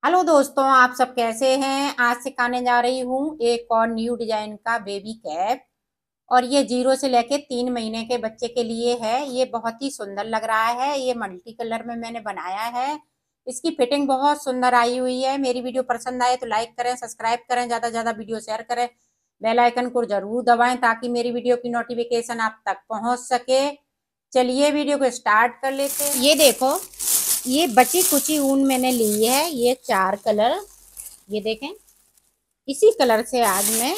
Hello दोस्तों, आप सब कैसे हैं। आज सिखाने जा रही हूँ एक और न्यू डिजाइन का बेबी कैप। और ये 0 से लेके 3 महीने के बच्चे के लिए है। ये बहुत ही सुंदर लग रहा है। ये मल्टी कलर में मैंने बनाया है। इसकी फिटिंग बहुत सुंदर आई हुई है। मेरी वीडियो पसंद आए तो लाइक करें, सब्सक्राइब करें, ज़्यादा से ज़्यादा वीडियो शेयर करें, बेल आइकन को जरूर दबाएं ताकि मेरी वीडियो की नोटिफिकेशन आप तक पहुंच सके। चलिए वीडियो को स्टार्ट कर लेते हैं। ये देखो, ये बची कुची ऊन मैंने ली है। ये 4 कलर, ये देखें। इसी कलर से आज मैं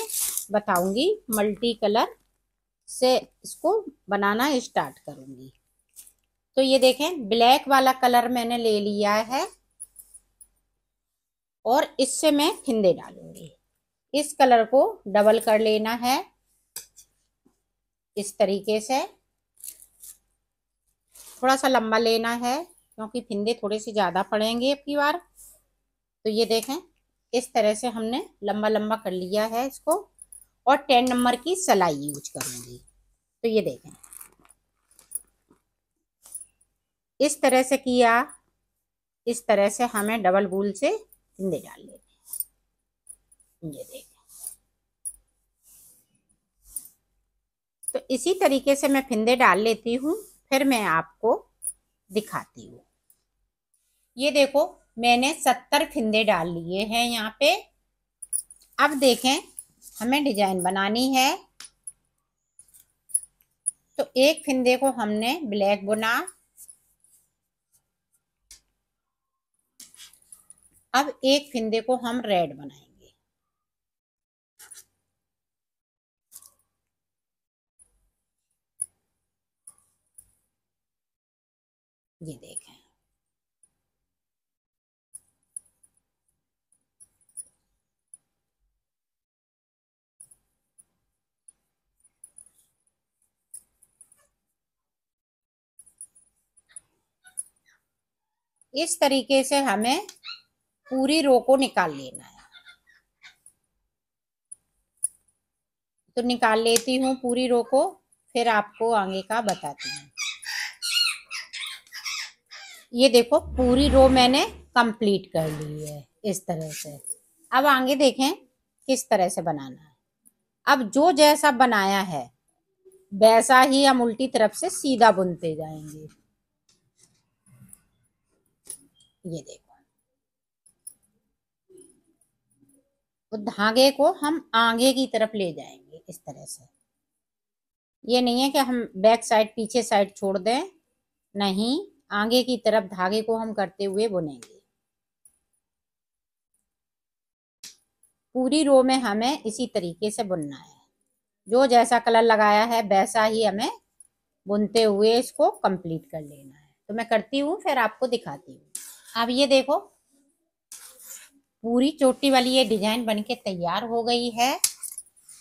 बताऊंगी, मल्टी कलर से इसको बनाना स्टार्ट करूंगी। तो ये देखें, ब्लैक वाला कलर मैंने ले लिया है और इससे मैं फिंदे डालूंगी। इस कलर को डबल कर लेना है इस तरीके से। थोड़ा सा लंबा लेना है क्योंकि फिंदे थोड़े से ज्यादा पड़ेंगे अब की बार। तो ये देखें, इस तरह से हमने लंबा लंबा कर लिया है इसको। और 10 नंबर की सिलाई यूज करूंगी। तो ये देखें, इस तरह से किया। इस तरह से हमें डबल बूल से फिंदे डाल लेने। ये देखें, तो इसी तरीके से मैं फिंदे डाल लेती हूँ, फिर मैं आपको दिखाती हूँ। ये देखो, मैंने 70 फिंदे डाल लिए हैं यहाँ पे। अब देखें, हमें डिजाइन बनानी है। तो एक फिंदे को हमने ब्लैक बुना। अब एक फिंदे को हम रेड बनाएंगे। ये देखें, इस तरीके से हमें पूरी रो को निकाल लेना है। तो निकाल लेती हूँ पूरी रो को, फिर आपको आगे का बताती हूँ। ये देखो, पूरी रो मैंने कंप्लीट कर ली है इस तरह से। अब आगे देखें किस तरह से बनाना है। अब जो जैसा बनाया है वैसा ही हम उल्टी तरफ से सीधा बुनते जाएंगे। ये देखो, तो धागे को हम आगे की तरफ ले जाएंगे इस तरह से। ये नहीं है कि हम बैक साइड पीछे साइड छोड़ दें, नहीं, आगे की तरफ धागे को हम करते हुए बुनेंगे। पूरी रो में हमें इसी तरीके से बुनना है। जो जैसा कलर लगाया है वैसा ही हमें बुनते हुए इसको कंप्लीट कर लेना है। तो मैं करती हूँ, फिर आपको दिखाती हूँ। अब ये देखो, पूरी चोटी वाली ये डिजाइन बनके तैयार हो गई है।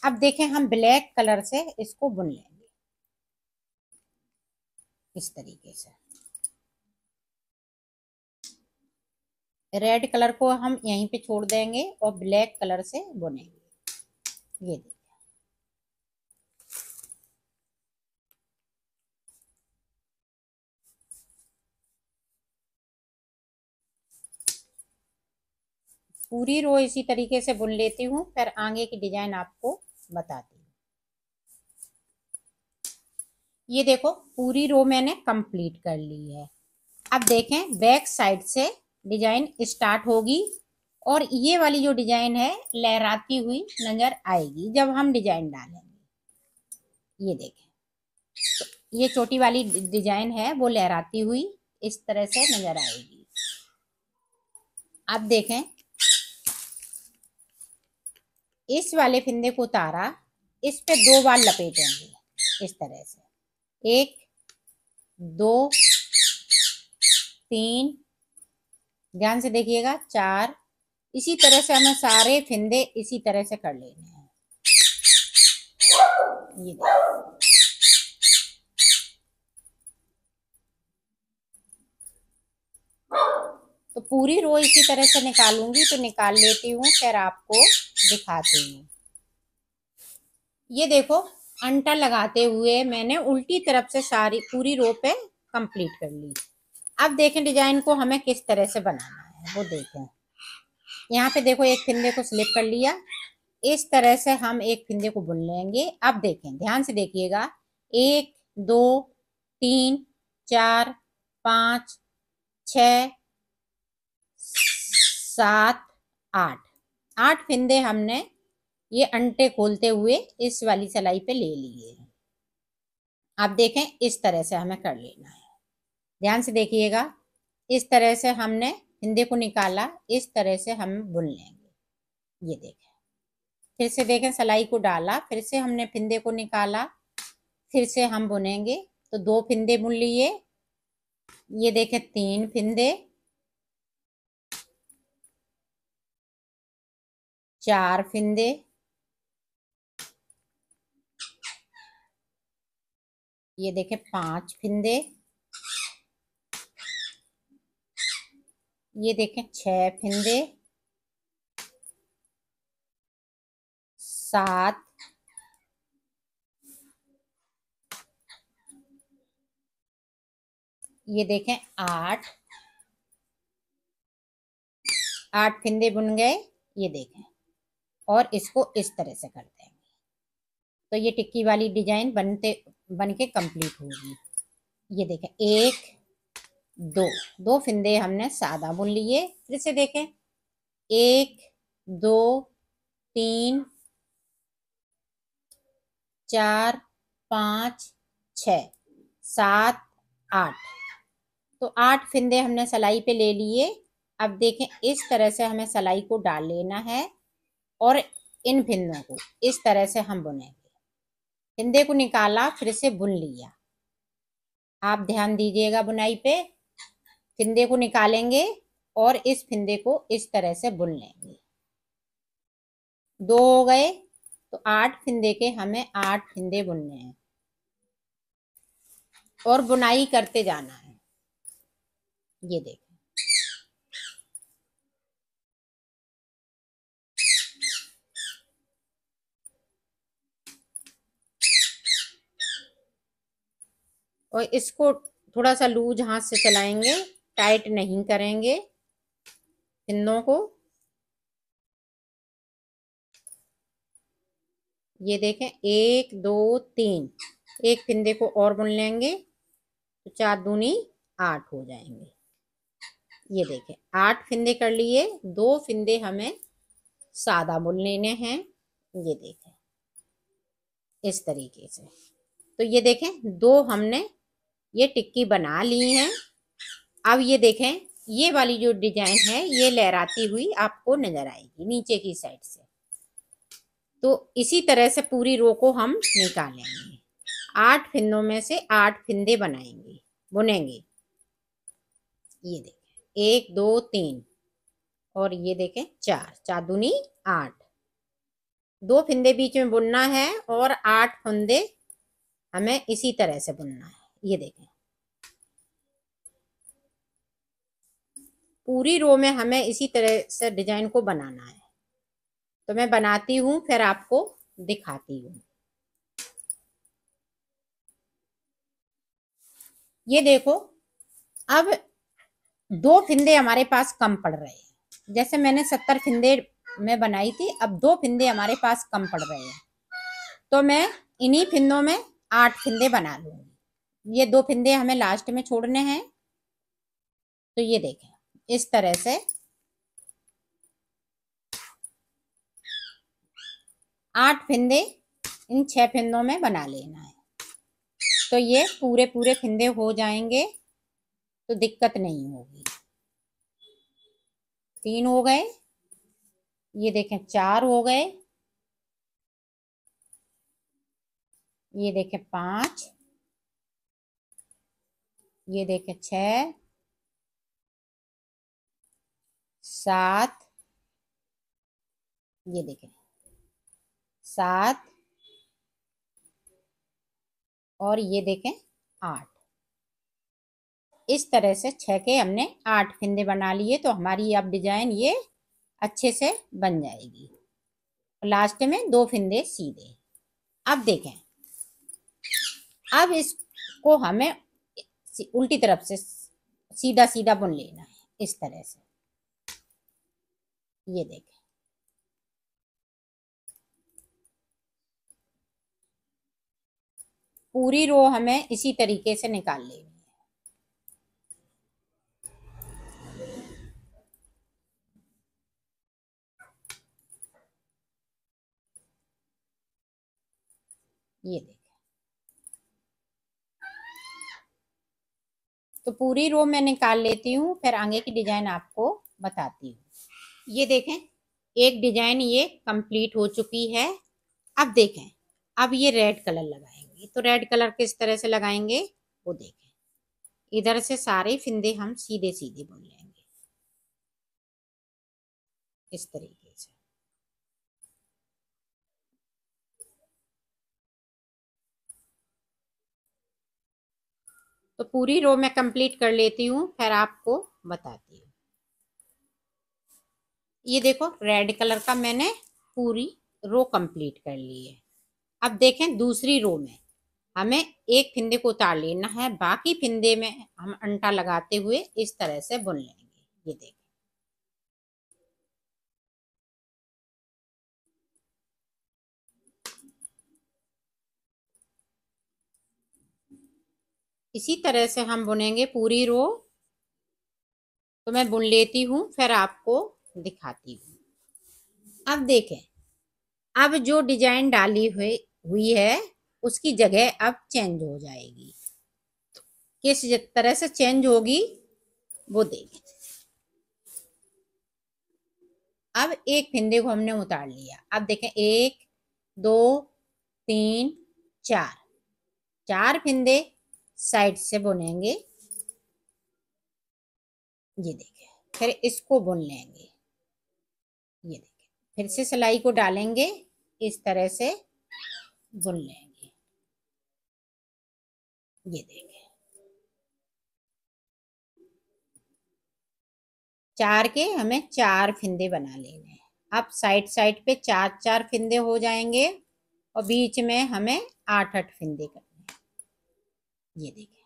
अब देखें, हम ब्लैक कलर से इसको बुन लेंगे इस तरीके से। रेड कलर को हम यहीं पे छोड़ देंगे और ब्लैक कलर से बुनेंगे। ये देखिए, पूरी रो इसी तरीके से बुन लेती हूँ, फिर आगे की डिजाइन आपको बताती हूँ। ये देखो, पूरी रो मैंने कंप्लीट कर ली है। अब देखें, बैक साइड से डिजाइन स्टार्ट होगी और ये वाली जो डिजाइन है लहराती हुई नजर आएगी जब हम डिजाइन डालेंगे। ये देखें, ये चोटी वाली डिजाइन है, वो लहराती हुई इस तरह से नजर आएगी। अब देखें, इस वाले फिंदे को उतारा, इस पे 2 बार लपेटेंगे इस तरह से। 1 2 3, ध्यान से देखिएगा, 4। इसी तरह से हमें सारे फिंदे इसी तरह से कर लेने हैं। ये देखिए, तो पूरी रो इसी तरह से निकालूंगी। तो निकाल लेती हूँ, फिर आपको दिखाती हूँ। ये देखो, अंटा लगाते हुए मैंने उल्टी तरफ से सारी पूरी रो पे कंप्लीट कर ली। अब देखें डिजाइन को हमें किस तरह से बनाना है, वो देखें। यहाँ पे देखो एक फिंदे को स्लिप कर लिया। इस तरह से हम एक फिंदे को बुन लेंगे। अब देखें, ध्यान से देखिएगा, 1 2 3 4 5 6 7 8 8 फिंदे हमने ये अंटे खोलते हुए इस वाली सिलाई पे ले लिए हैं। आप देखें, इस तरह से हमें कर लेना है। ध्यान से देखिएगा, इस तरह से हमने फिंदे को निकाला, इस तरह से हम बुन लेंगे। ये देखें, फिर से देखें, सिलाई को डाला, फिर से हमने फिंदे को निकाला, फिर से हम बुनेंगे। तो 2 फिंदे बुन लिए। ये देखें 3 फिंदे, 4 फिंदे, ये देखें 5 फिंदे, ये देखें 6 फिंदे, 7, ये देखें 8 फिंदे बुन गए। ये देखें, और इसको इस तरह से कर देंगे। तो ये टिक्की वाली डिजाइन बन के कंप्लीट होगी। ये देखें 1 2 फिंदे हमने सादा बुन लिए। फिर से देखें, 1 2 3 4 5 6 7 8। तो 8 फिंदे हमने सिलाई पे ले लिए। अब देखें, इस तरह से हमें सिलाई को डाल लेना है और इन फिंदों को इस तरह से हम बुनेंगे। फिंदे को निकाला, फिर से बुन लिया। आप ध्यान दीजिएगा बुनाई पे। फिंदे को निकालेंगे और इस फिंदे को इस तरह से बुन लेंगे। 2 हो गए, तो 8 फिंदे के हमें 8 फिंदे बुनने हैं और बुनाई करते जाना है। ये देखें, और इसको थोड़ा सा लूज हाथ से चलाएंगे, टाइट नहीं करेंगे फिंदों को। ये देखें 1 2 3, एक फिंदे को और बुन लेंगे तो 4 दूनी 8 हो जाएंगे। ये देखें 8 फिंदे कर लिए। 2 फिंदे हमें सादा बुन लेने हैं। ये देखें इस तरीके से। तो ये देखें 2 हमने ये टिक्की बना ली हैं। अब ये देखें, ये वाली जो डिजाइन है ये लहराती हुई आपको नजर आएगी नीचे की साइड से। तो इसी तरह से पूरी रो को हम निकालेंगे। 8 फिंदों में से 8 फिंदे बुनेंगे। ये देखें 1 2 3, और ये देखें 4 दूनी 8। 2 फिंदे बीच में बुनना है और 8 फंदे हमें इसी तरह से बुनना है। ये देखें, पूरी रो में हमें इसी तरह से डिजाइन को बनाना है। तो मैं बनाती हूँ, फिर आपको दिखाती हूँ। ये देखो, अब 2 फिंदे हमारे पास कम पड़ रहे हैं। जैसे मैंने 70 फिंदे में बनाई थी, अब 2 फिंदे हमारे पास कम पड़ रहे हैं। तो मैं इन्हीं फिंदों में 8 फिंदे बना लूंगी। ये 2 फिंदे हमें लास्ट में छोड़ने हैं। तो ये देखें, इस तरह से 8 फिंदे इन 6 फिंदों में बना लेना है। तो ये पूरे पूरे फिंदे हो जाएंगे, तो दिक्कत नहीं होगी। 3 हो गए, ये देखें 4 हो गए, ये देखें 5, ये देखें 6 7, ये देखें 7, और ये देखें 8। इस तरह से 6 के हमने 8 फिंदे बना लिए। तो हमारी अब डिजाइन ये अच्छे से बन जाएगी। लास्ट में 2 फिंदे सीधे। अब देखें, अब इसको हमें उल्टी तरफ से सीधा सीधा बुन लेना है इस तरह से। ये देखें, पूरी रो हमें इसी तरीके से निकाल लेनी है। ये देखें, तो पूरी रो मैं निकाल लेती हूँ, फिर आगे की डिजाइन आपको बताती हूँ। ये देखें, एक डिजाइन ये कंप्लीट हो चुकी है। अब देखें, अब ये रेड कलर लगाएंगे, तो रेड कलर किस तरह से लगाएंगे वो देखें। इधर से सारे फिंदे हम सीधे सीधे बुन लेंगे इस तरीके से। तो पूरी रो मैं कंप्लीट कर लेती हूँ, फिर आपको बताती हूँ। ये देखो, रेड कलर का मैंने पूरी रो कंप्लीट कर ली है। अब देखें, दूसरी रो में हमें एक फिंदे को उतार लेना है, बाकी फिंदे में हम अंटा लगाते हुए इस तरह से बुन लेंगे। ये देखें, इसी तरह से हम बुनेंगे पूरी रो। तो मैं बुन लेती हूँ, फिर आपको दिखाती हूँ। अब देखें, अब जो डिजाइन डाली हुई है उसकी जगह अब चेंज हो जाएगी। किस तरह से चेंज होगी वो देखें। अब एक फिंदे को हमने उतार लिया। अब देखें, 1 2 3 4, 4 फिंदे साइड से बुनेंगे। ये देखें, फिर इसको बुन लेंगे। ये देखें, फिर से सिलाई को डालेंगे, इस तरह से बुन लेंगे। ये देखें, 4 के हमें 4 फिंदे बना लेने हैं। अब साइड साइड पे 4 4 फिंदे हो जाएंगे और बीच में हमें 8 8 फिंदे करने हैं। ये देखें,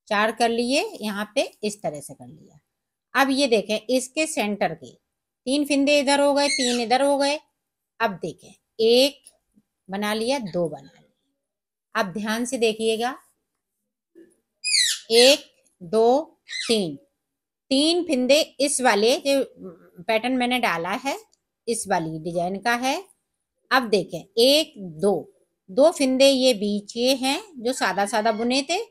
4 कर लिए, यहाँ पे इस तरह से कर लिया। अब ये देखें, इसके सेंटर के 3 फिंदे इधर हो गए, 3 इधर हो गए। अब देखें, 1 बना लिया, 2 बना लिया। अब ध्यान से देखिएगा, 1 2 3, 3 फिंदे इस वाले जो पैटर्न मैंने डाला है इस वाली डिजाइन का है। अब देखें, 1 2, 2 फिंदे ये बीच ये हैं जो सादा सादा बुने थे।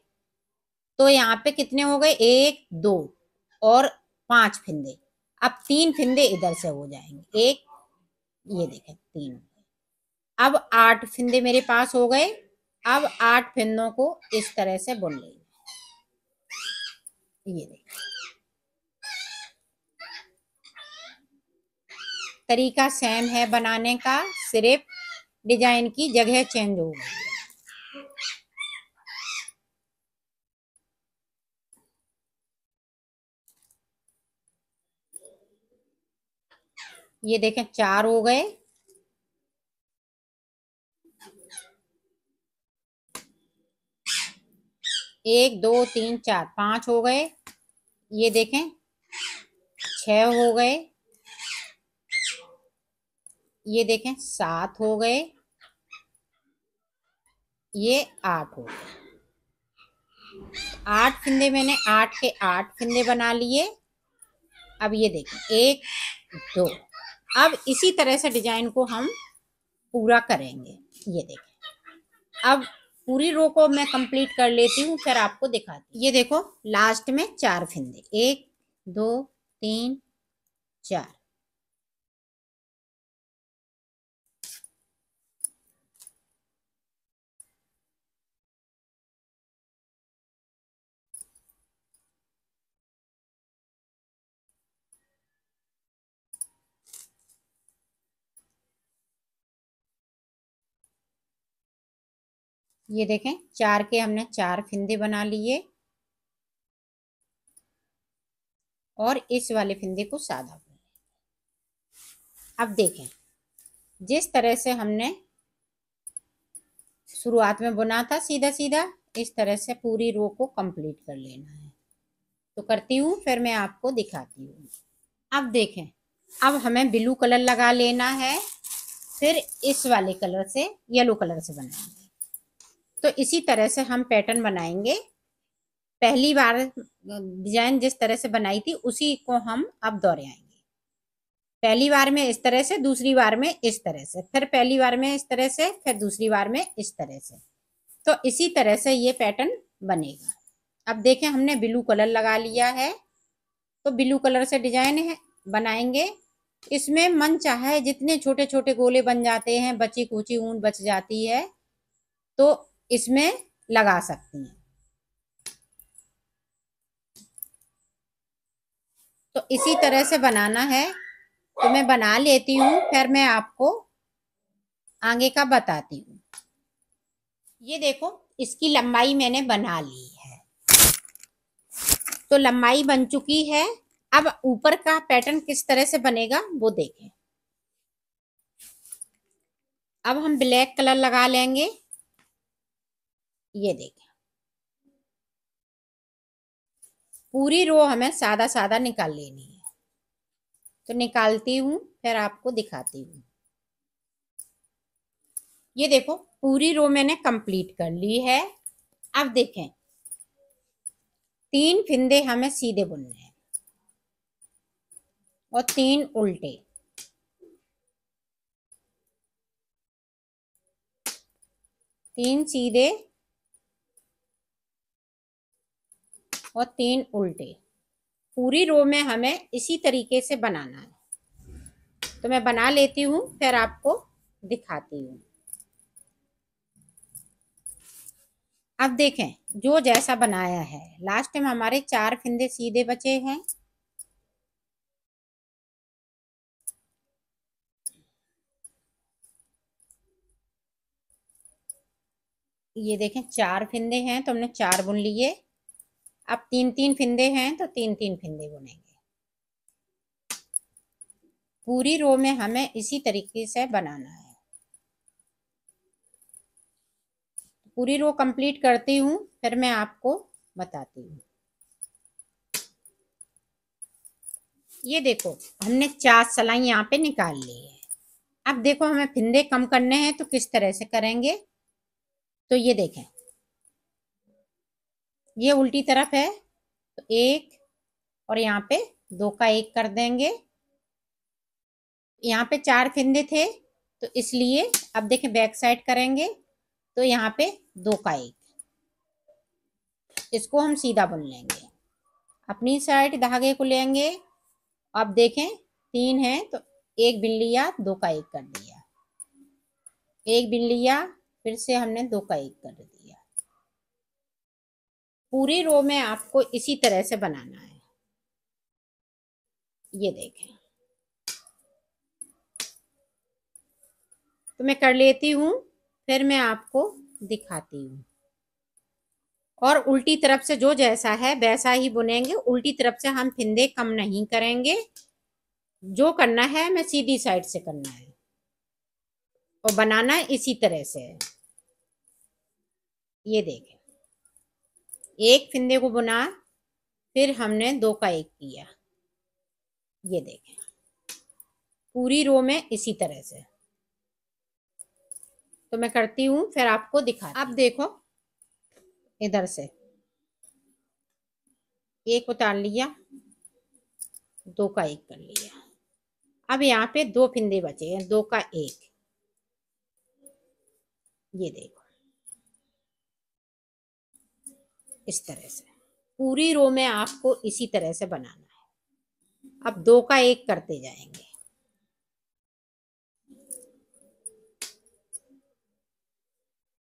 तो यहाँ पे कितने हो गए, 1 2 और 5 फिंदे। अब 3 फिंदे इधर से हो जाएंगे, एक, ये देखें 3 हो गए। अब 8 फिंदे मेरे पास हो गए। अब 8 फिंदों को इस तरह से बुन लेंगे। ये देखें, तरीका सेम है बनाने का, सिर्फ डिजाइन की जगह चेंज हो गई है। ये देखें, 4 हो गए। एक दो तीन चार, 5 हो गए। ये देखें, 6 हो गए। ये देखें, 7 हो गए। ये 8 हो गए। 8 फिंदे मैंने 8 के 8 फिंदे बना लिए। अब ये देखें, 1 2। अब इसी तरह से डिजाइन को हम पूरा करेंगे। ये देखें, अब पूरी रो को मैं कंप्लीट कर लेती हूँ, फिर आपको दिखाती हूँ। ये देखो, लास्ट में 4 फिंदे, 1 2 3 4। ये देखें, 4 के हमने 4 फिंदे बना लिए और इस वाले फिंदे को सादा बुन लिया। अब देखें, जिस तरह से हमने शुरुआत में बुना था सीधा सीधा, इस तरह से पूरी रो को कंप्लीट कर लेना है। तो करती हूँ, फिर मैं आपको दिखाती हूँ। अब देखें, अब हमें ब्लू कलर लगा लेना है, फिर इस वाले कलर से येलो कलर से बनाएंगे। तो इसी तरह से हम पैटर्न बनाएंगे। पहली बार डिजाइन जिस तरह से बनाई थी उसी को हम अब दोहराएंगे। पहली बार में इस तरह से, दूसरी बार में इस तरह से, फिर पहली बार में इस तरह से, फिर दूसरी बार में इस तरह से। तो इसी तरह से ये पैटर्न बनेगा। अब देखें हमने ब्लू कलर लगा लिया है, तो ब्लू कलर से डिजाइन है बनाएंगे। इसमें मन चाहे जितने छोटे छोटे गोले बन जाते हैं, बची कुची ऊन बच जाती है तो इसमें लगा सकती हैं। तो इसी तरह से बनाना है। तो मैं बना लेती हूँ, फिर मैं आपको आगे का बताती हूँ। ये देखो इसकी लंबाई मैंने बना ली है, तो लंबाई बन चुकी है। अब ऊपर का पैटर्न किस तरह से बनेगा वो देखें। अब हम ब्लैक कलर लगा लेंगे। ये देखें पूरी रो हमें सादा सादा निकाल लेनी है। तो निकालती हूँ, फिर आपको दिखाती हूँ। ये देखो पूरी रो मैंने कंप्लीट कर ली है। अब देखें 3 फिंदे हमें सीधे बुनने हैं और 3 उल्टे। 3 सीधे और 3 उल्टे। पूरी रो में हमें इसी तरीके से बनाना है। तो मैं बना लेती हूँ, फिर आपको दिखाती हूँ। अब देखें जो जैसा बनाया है, लास्ट में हमारे 4 फिंदे सीधे बचे हैं। ये देखें 4 फिंदे हैं तो हमने 4 बुन लिए। अब 3-3 फिंदे हैं तो 3-3 फिंदे बुनेंगे। पूरी रो में हमें इसी तरीके से बनाना है। पूरी रो कंप्लीट करती हूँ, फिर मैं आपको बताती हूँ। ये देखो हमने 4 सिलाई यहाँ पे निकाल ली है। अब देखो हमें फिंदे कम करने हैं तो किस तरह से करेंगे। तो ये देखें ये उल्टी तरफ है, तो 1 और यहाँ पे 2 का 1 कर देंगे। यहाँ पे 4 फिंदे थे तो इसलिए अब देखें बैक साइड करेंगे, तो यहाँ पे 2 का 1, इसको हम सीधा बुन लेंगे। अपनी साइड धागे को लेंगे। अब देखें 3 है तो 1 बिन लिया, 2 का 1 कर दिया, 1 बिन लिया, फिर से हमने 2 का 1 कर दिया। पूरी रो में आपको इसी तरह से बनाना है। ये देखें तो मैं कर लेती हूँ, फिर मैं आपको दिखाती हूँ। और उल्टी तरफ से जो जैसा है वैसा ही बुनेंगे। उल्टी तरफ से हम फिंदे कम नहीं करेंगे। जो करना है हमें सीधी साइड से करना है और बनाना इसी तरह से है। ये देखें 1 फिंदे को बुना, फिर हमने 2 का 1 किया। ये देखें पूरी रो में इसी तरह से। तो मैं करती हूँ, फिर आपको दिखा। अब देखो इधर से 1 उतार लिया, 2 का 1 कर लिया। अब यहाँ पे 2 फिंदे बचे हैं, 2 का 1। ये देखो इस तरह से पूरी रो में आपको इसी तरह से बनाना है। अब 2 का 1 करते जाएंगे।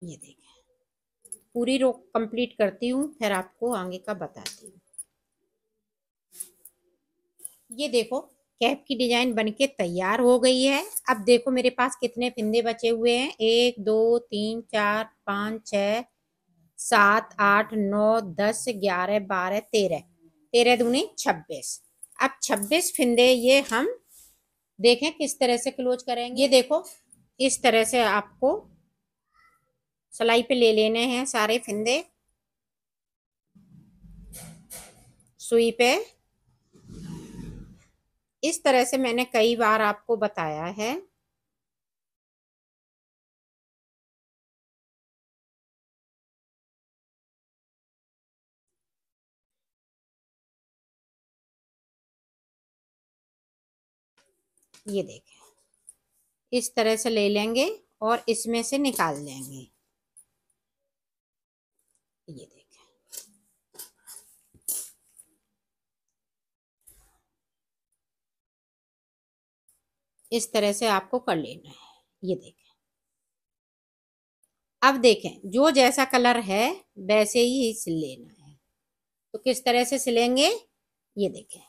ये देखें पूरी रो कंप्लीट करती हूँ, फिर आपको आगे का बताती हूँ। ये देखो कैप की डिजाइन बनके तैयार हो गई है। अब देखो मेरे पास कितने फिंदे बचे हुए हैं, 1 2 3 4 5 6 7 8 9 10 11 12 13, 13 दूनी 26। अब 26 फिंदे ये हम देखें किस तरह से क्लोज करेंगे। ये देखो इस तरह से आपको सिलाई पे ले लेने हैं सारे फिंदे। सुई पे इस तरह से मैंने कई बार आपको बताया है। ये देखें, इस तरह से ले लेंगे और इसमें से निकाल देंगे। ये देखें, इस तरह से आपको कर लेना है। ये देखें, अब देखें जो जैसा कलर है वैसे ही सिल लेना है। तो किस तरह से सिलेंगे, ये देखें।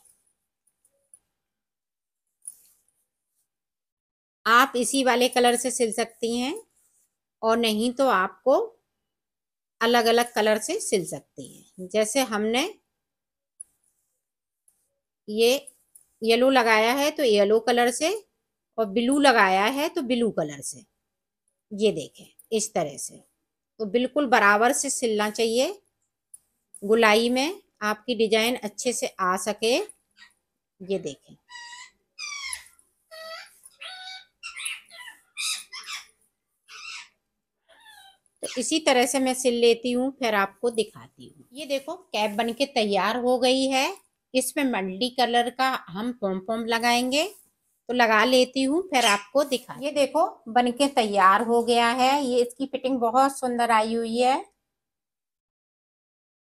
आप इसी वाले कलर से सिल सकती हैं और नहीं तो आपको अलग अलग कलर से सिल सकती हैं। जैसे हमने ये येलो लगाया है तो येलो कलर से, और ब्लू लगाया है तो ब्लू कलर से। ये देखें, इस तरह से तो बिल्कुल बराबर से सिलना चाहिए, गुलाई में आपकी डिजाइन अच्छे से आ सके। ये देखें, तो इसी तरह से मैं सिल लेती हूँ, फिर आपको दिखाती हूँ। ये देखो कैप बनके तैयार हो गई है। इसमें मल्टी कलर का हम पॉम पॉम लगाएंगे, तो लगा लेती हूँ फिर आपको दिखा। ये देखो बनके तैयार हो गया है। ये इसकी फिटिंग बहुत सुंदर आई हुई है।